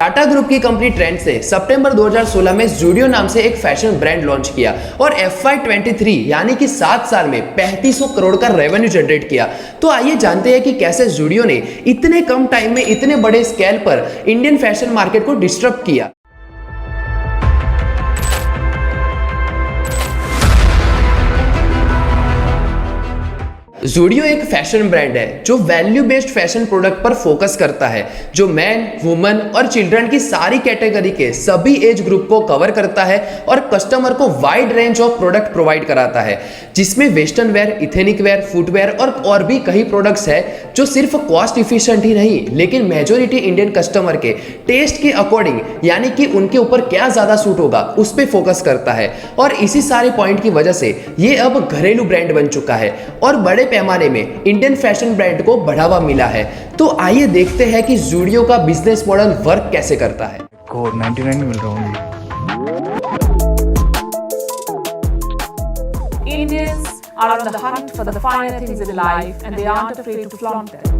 Tata group की company trends से सितंबर 2016 में ज़ूडियो नाम से एक फैशन ब्रांड लॉन्च किया और FY23 यानी कि 7 साल में 3500 करोड़ का रेवेन्यू जनरेट किया। तो आइए जानते हैं कि कैसे ज़ूडियो ने इतने कम टाइम में इतने बड़े स्केल पर इंडियन फैशन मार्केट को डिस्टर्ब किया। ज़ूडियो एक फैशन ब्रांड है जो वैल्यू बेस्ड फैशन प्रोडक्ट पर फोकस करता है, जो मैन, वुमन और चिल्ड्रन की सारी कैटेगरी के सभी एज ग्रुप को कवर करता है और कस्टमर को wide range of product provide कराता है, जिसमें western wear, ethnic wear, footwear और भी कई प्रोडक्ट्स है जो सिर्फ कॉस्ट इफिशिएंट ही नहीं लेकिन मेजोरिटी इंडियन कस्टमर के टेस्ट के अकॉर्डिंग यानी कि उनके ऊपर क्या ज्यादा सूट होगा उस पर फोकस करता है। और इसी सारे पॉइंट की वजह से ये अब घरेलू ब्रांड बन चुका है और बड़े पैमाने में इंडियन फैशन ब्रांड को बढ़ावा मिला है। तो आइए देखते हैं कि ज़ूडियो का बिजनेस मॉडल वर्क कैसे करता है। 99 में मिल रहा हूँ। Indians are on the hunt for the finer things in life and they aren't afraid to flaunt them.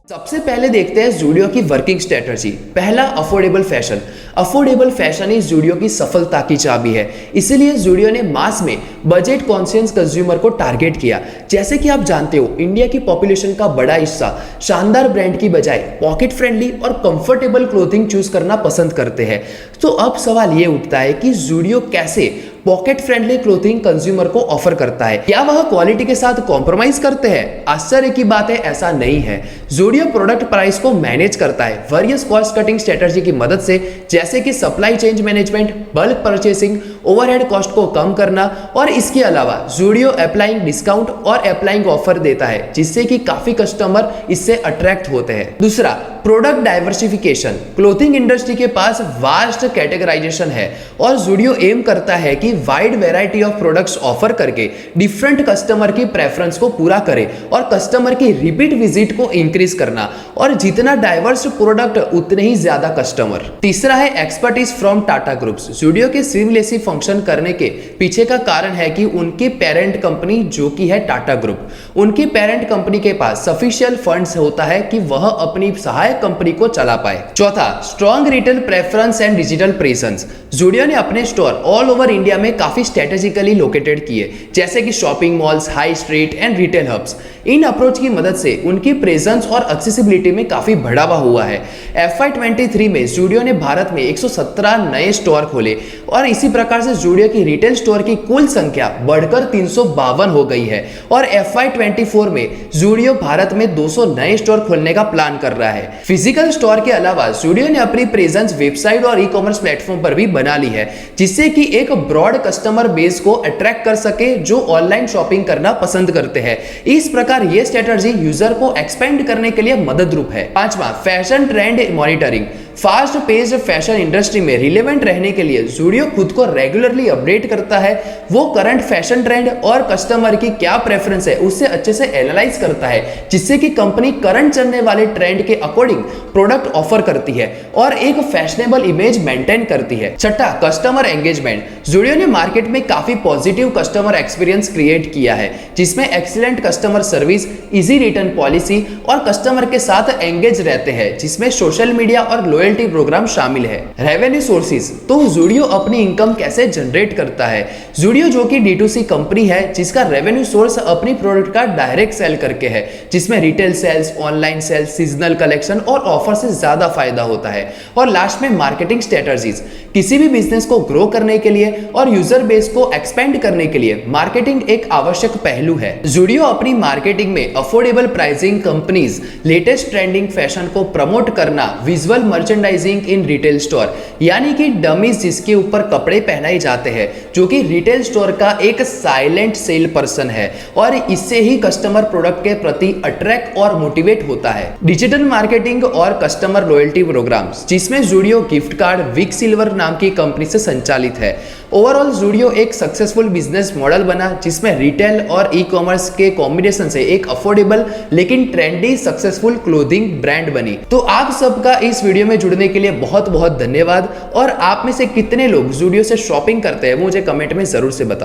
सबसे पहले देखते हैं ज़ूडियो की वर्किंग स्ट्रेटजी। पहला, अफोर्डेबल फैशन। अफोर्डेबल फैशन ही ज़ूडियो की सफलता की चाबी है, इसीलिए ज़ूडियो ने मास में बजट कॉन्शियस कंज्यूमर को टारगेट किया। जैसे कि आप जानते हो, इंडिया की पॉपुलेशन का बड़ा हिस्सा शानदार ब्रांड की बजाय पॉकेट फ्रेंडली और कंफर्टेबल क्लोथिंग चूज करना पसंद करते हैं। तो अब सवाल ये उठता है कि ज़ूडियो कैसे पॉकेट फ्रेंडली क्लोथिंग कंज्यूमर को ऑफर करता है? क्या वह क्वालिटी के साथ कॉम्प्रोमाइज करते हैं? आश्चर्य की बात है, ऐसा नहीं है। ज़ूडियो प्रोडक्ट प्राइस को मैनेज करता है वेरियस कॉस्ट कटिंग स्ट्रेटजी की मदद से, जैसे कि supply chain management, bulk purchasing, overhead cost को कम करना। और इसके अलावा ज़ूडियो अप्लाइंग डिस्काउंट और अप्लाइंग ऑफर देता है, जिससे कि काफी कस्टमर इससे अट्रैक्ट होते हैं। दूसरा, प्रोडक्ट डाइवर्सिफिकेशन। क्लोथिंग इंडस्ट्री के पास वास्ट कैटेगराइजेशन है और ज़ूडियो एम करता है कि wide variety of products offer करके डिफरेंट कस्टमर की प्रेफरेंस को पूरा करे और कस्टमर की रिपीट विजिट को इंक्रीज करना। और जितना डाइवर्स प्रोडक्ट उतने ही ज्यादा कस्टमर। तीसरा है expertise from Tata groups. Zudio के सीमलेसली फंक्शन करने के पीछे का कारण है कि उनकी पेरेंट कंपनी जो कि है टाटा ग्रुप, उनकी पेरेंट कंपनी के पास सफिशिएंट फंड्स होता है कि वह अपनी सहायक कंपनी को चला पाए। चौथा, strong retail preference and digital presence. Zudio ने अपने स्टोर ऑल ओवर इंडिया में काफी स्ट्रेटेजिकली लोकेटेड किए, जैसे कि shopping malls, high street and retail hubs. इन अप्रोच की मदद से उनकी प्रेजेंस और एक्सेसिबिलिटी में काफी बढ़ावा हुआ है। FY23 में ज़ूडियो ने भारत में 117 नए स्टोर खोले और इसी प्रकार से ज़ूडियो की रिटेल स्टोर की कुल संख्या बढ़कर 352 हो गई है। और FY24 में ज़ूडियो भारत में 200 नए स्टोर खोलने का प्लान कर रहा है। फिजिकल स्टोर के अलावा ज़ूडियो ने अपनी प्रेजेंस वेबसाइट और ई-कॉमर्स प्लेटफॉर्म पर भी बना ली है, जिससे कि एक ब्रॉड कस्टमर बेस को अट्रैक्ट कर सके जो ऑनलाइन शॉपिंग करना पसंद करते हैं। इस प्रकार ये स्ट्रेटजी यूजर को एक्सपेंड करने के लिए मदद रूप है। पांचवा, fashion trend monitoring. Fast paced fashion industry में रिलेवेंट रहने के लिए ज़ूडियो खुद को रेगुलरली अपडेट करता है। वो करंट फैशन ट्रेंड और कस्टमर की क्या प्रेफरेंस है उससे अच्छे से एनालाइज करता है, जिससे कि कंपनी करंट चलने वाले ट्रेंड के अकॉर्डिंग प्रोडक्ट ऑफर करती है और एक फैशनेबल इमेज मेंटेन करती है। छठा, कस्टमर एंगेजमेंट। ज़ूडियो ने मार्केट में काफी पॉजिटिव कस्टमर एक्सपीरियंस क्रिएट किया है, जिसमें excellent customer service, easy return policy और कस्टमर के साथ एंगेज रहते हैं, जिसमें सोशल मीडिया और लॉयल्टी प्रोग्राम शामिल है। Revenue sources. तो ज़ूडियो अपनी इनकम कैसे जनरेट करता है? ज़ूडियो जो कि D2C कंपनी है, जिसका रेवेन्यू सोर्स अपनी प्रोडक्ट का डायरेक्ट सेल करके है, जिसमें retail sales, online sales, seasonal collection और ऑफर से ज्यादा फायदा होता है। और लास्ट में मार्केटिंग स्ट्रेटजीज। किसी भी बिजनेस को ग्रो करने के लिए और यूजर बेस को एक्सपेंड करने के लिए मार्केटिंग एक आवश्यक पहलू है। ज़ूडियो अपनी मार्केटिंग में affordable pricing, companies latest trending fashion को प्रमोट करना, visual merchandising in retail store यानी कि डमीज जिसके ऊपर कपड़े पहनाए जाते हैं, जो कि रिटेल स्टोर का एक साइलेंट सेल पर्सन है और इससे ही कस्टमर प्रोडक्ट के प्रति अट्रैक्ट और मोटिवेट होता है। डिजिटल मार्केटिंग और कस्टमर लॉयल्टी प्रोग्राम्स, जिसमें ज़ूडियो गिफ्ट कार्ड विक सिल्वर नाम की कंपनी से संचालित है। ओवरऑल ज़ूडियो एक सक्सेसफुल बिजनेस मॉडल बना, जिसमें रिटेल और ई-कॉमर्स के कॉम्बिनेशन से एक अफोर्डेबल लेकिन ट्रेंडी सक्सेसफुल क्लोथिंग ब्रांड बनी। तो आप सबका इस वीडियो में जुड़ने के लिए बहुत बहुत धन्यवाद। और आप में से कितने लोग ज़ूडियो से शॉपिंग करते हैं मुझे कमेंट में जरूर से बताएं।